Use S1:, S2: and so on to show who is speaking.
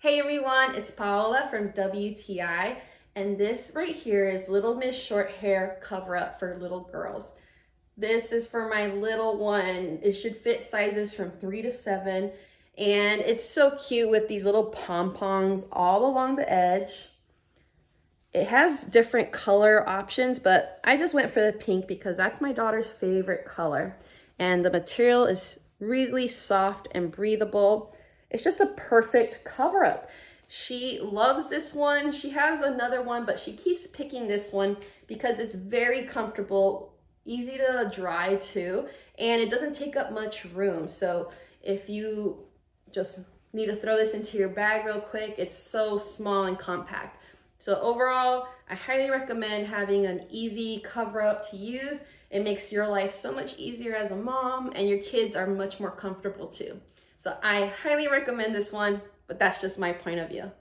S1: Hey everyone, it's Paola from WTI, and this right here is Little Miss Short Hair cover up for little girls. This is for my little one. It should fit sizes from 3 to 7, and it's so cute with these little pom-poms all along the edge. It has different color options, but I just went for the pink because that's my daughter's favorite color, and the material is really soft and breathable. It's just a perfect cover up. She loves this one. She has another one, but she keeps picking this one because it's very comfortable, easy to dry too, and it doesn't take up much room. So if you just need to throw this into your bag real quick, it's so small and compact. So overall, I highly recommend having an easy cover up to use. It makes your life so much easier as a mom, and your kids are much more comfortable too. So I highly recommend this one, but that's just my point of view.